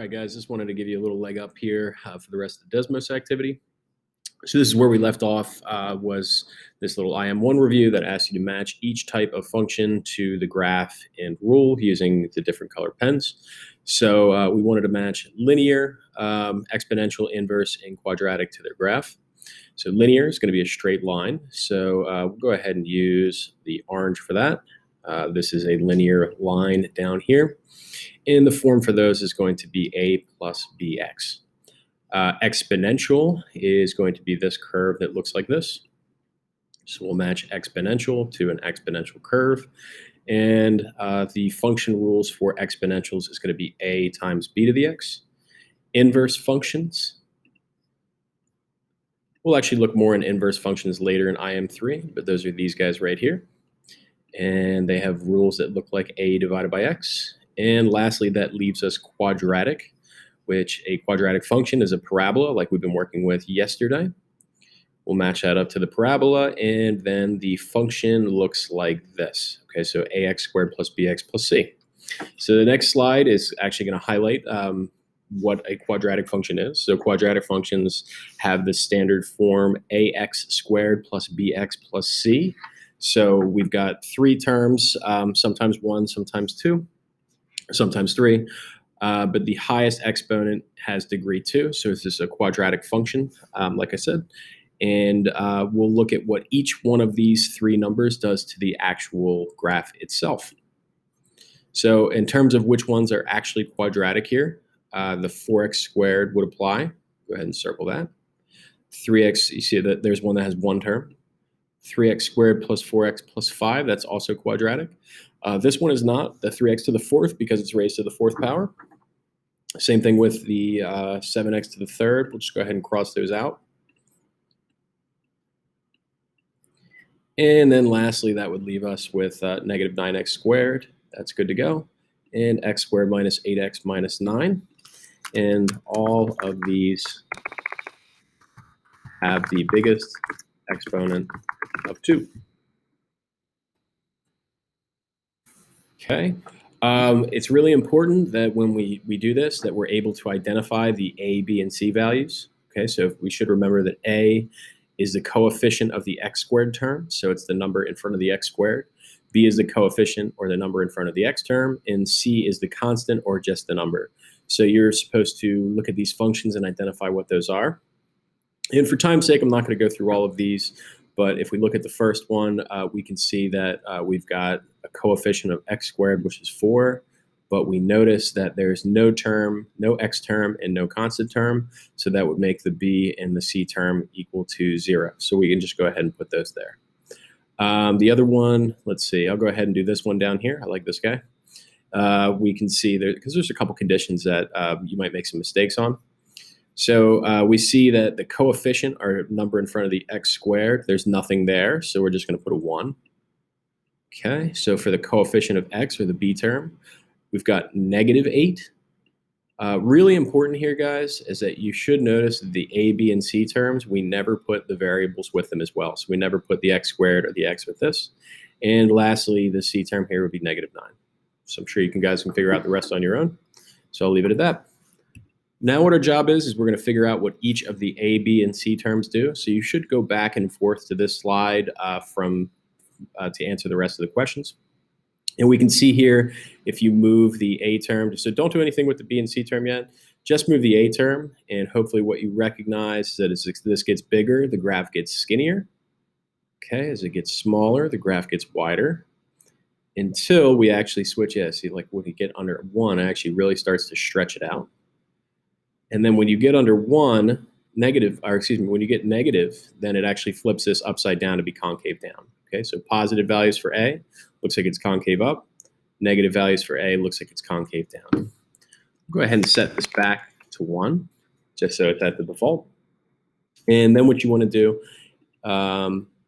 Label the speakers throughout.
Speaker 1: All right, guys, just wanted to give you a little leg up here for the rest of the Desmos activity. So this is where we left off, was this little IM1 review that asks you to match each type of function to the graph and rule using the different color pens. So we wanted to match linear, exponential, inverse, and quadratic to their graph. So linear is going to be a straight line. So we'll go ahead and use the orange for that. This is a linear line down here. And the form for those is going to be a plus bx. Exponential is going to be this curve that looks like this. So we'll match exponential to an exponential curve. And the function rules for exponentials is going to be a times b to the x. Inverse functions. We'll actually look more in inverse functions later in IM3, but those are these guys right here. And they have rules that look like a divided by x. And lastly, that leaves us quadratic, which a quadratic function is a parabola like we've been working with yesterday. We'll match that up to the parabola, and then the function looks like this. Okay, so ax squared plus bx plus c. So the next slide is actually going to highlight what a quadratic function is. So quadratic functions have the standard form ax squared plus bx plus c. So we've got three terms, sometimes one, sometimes two, sometimes three. But the highest exponent has degree 2, so this is a quadratic function, like I said. And we'll look at what each one of these three numbers does to the actual graph itself. So in terms of which ones are actually quadratic here, the 4x squared would apply. Go ahead and circle that. 3x, you see that there's one that has one term. 3x squared plus 4x plus 5, that's also quadratic. This one is not, the 3x to the fourth, because it's raised to the fourth power. Same thing with the 7x to the third. We'll just go ahead and cross those out. And then lastly, that would leave us with negative 9x squared. That's good to go. And x squared minus 8x minus 9. And all of these have the biggest exponent of 2. Okay. It's really important that when we do this, that we're able to identify the a, b, and c values. Okay, so we should remember that a is the coefficient of the x squared term, so it's the number in front of the x squared. B is the coefficient or the number in front of the x term, and c is the constant or just the number. So you're supposed to look at these functions and identify what those are. And for time's sake, I'm not going to go through all of these, but if we look at the first one, we can see that we've got a coefficient of x squared, which is 4, but we notice that there's no term, no x term, and no constant term, so that would make the b and the c term equal to 0. So we can just go ahead and put those there. The other one, let's see, I'll go ahead and do this one down here. I like this guy. We can see there, because there's a couple conditions that you might make some mistakes on. So we see that the coefficient, or number in front of the x squared, there's nothing there, so we're just going to put a 1. Okay, so for the coefficient of x, or the b term, we've got negative 8. Really important here, guys, is that you should notice that the a, b, and c terms, we never put the variables with them as well. So we never put the x squared or the x with this. And lastly, the c term here would be negative 9. So I'm sure you guys can figure out the rest on your own. So I'll leave it at that. Now what our job is we're going to figure out what each of the a, b, and c terms do. So you should go back and forth to this slide to answer the rest of the questions. And we can see here, if you move the a term, so don't do anything with the b and c term yet, just move the a term, and hopefully what you recognize is that as this gets bigger, the graph gets skinnier. Okay, as it gets smaller, the graph gets wider, until we actually switch it. See, like when you get under 1, it actually really starts to stretch it out. And then when you get under 1, when you get negative, then it actually flips this upside down to be concave down. Okay, so positive values for A, looks like it's concave up. Negative values for A, looks like it's concave down. Go ahead and set this back to 1, just so it's at the default. And then what you want to do,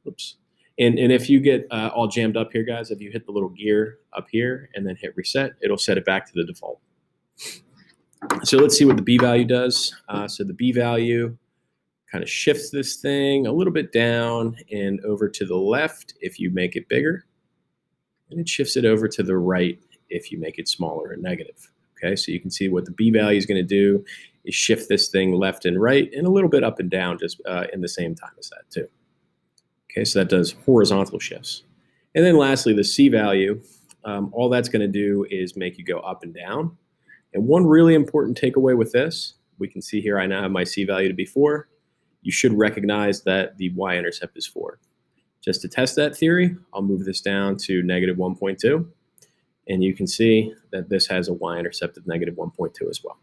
Speaker 1: oops. And if you get all jammed up here, guys, if you hit the little gear up here and then hit reset, it'll set it back to the default. So let's see what the b value does. So the b value kind of shifts this thing a little bit down and over to the left if you make it bigger. And it shifts it over to the right if you make it smaller or negative. Okay, so you can see what the B value is going to do is shift this thing left and right and a little bit up and down just in the same time as that too. Okay, so that does horizontal shifts. And then lastly, the C value, all that's going to do is make you go up and down. And one really important takeaway with this, we can see here I now have my C value to be 4. You should recognize that the y-intercept is 4. Just to test that theory, I'll move this down to negative 1.2. And you can see that this has a y-intercept of negative 1.2 as well.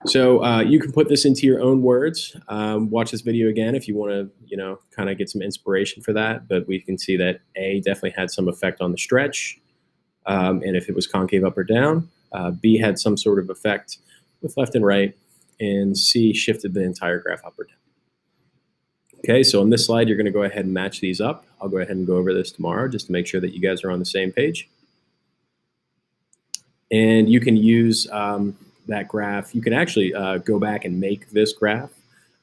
Speaker 1: So you can put this into your own words. Watch this video again if you want to, kind of get some inspiration for that. But we can see that A definitely had some effect on the stretch, and if it was concave up or down. B had some sort of effect with left and right, and C shifted the entire graph up or down. Okay, so on this slide, you're going to go ahead and match these up. I'll go ahead and go over this tomorrow just to make sure that you guys are on the same page. And you can use that graph. You can actually go back and make this graph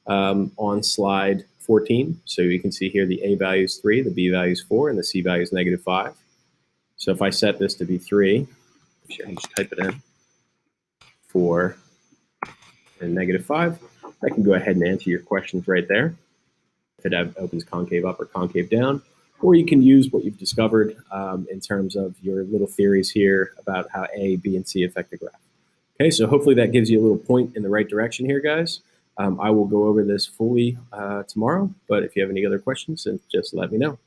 Speaker 1: on slide 14. So you can see here the A value is 3, the B value is 4, and the C value is negative 5. So if I set this to be 3, I can just type it in, 4, and negative 5, I can go ahead and answer your questions right there. If it opens concave up or concave down, or you can use what you've discovered in terms of your little theories here about how A, B, and C affect the graph. Okay, so hopefully that gives you a little point in the right direction here, guys. I will go over this fully tomorrow, but if you have any other questions, then just let me know.